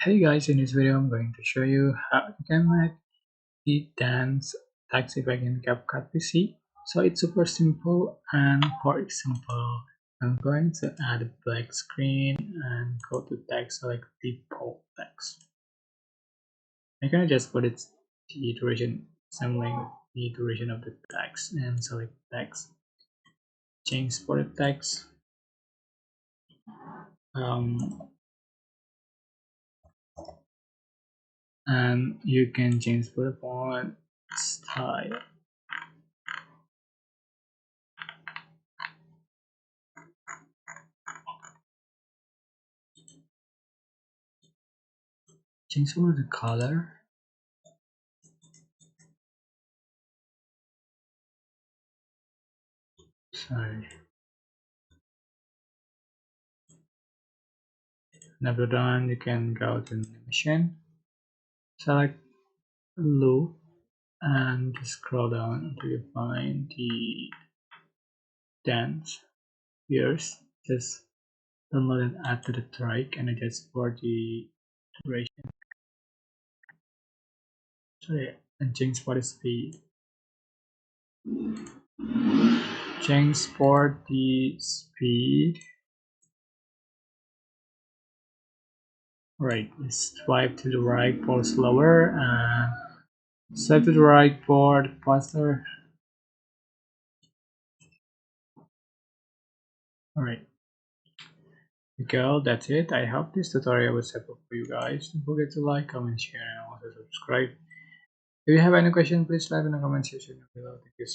Hey guys, in this video I'm going to show you how you can make the dance text effect in CapCut PC. So it's super simple, and for example I'm going to add a black screen and go to text, select default text. I'm gonna just put it the duration assembling the duration of the text and select text, change for the text. um, and you can change for the font style. Change for the color. Sorry. After done, you can go to animation, select loop, and scroll down until you find the dance years. Just download and add to the track and adjust for the duration. Sorry, and change for the speed. Change for the speed. Right, swipe to the right for slower and swipe to the right for faster. Alright, go, that's it. I hope this tutorial was helpful for you guys. Don't forget to like, comment, share, and also subscribe. If you have any question, please leave in the comment section below. Thank you so much.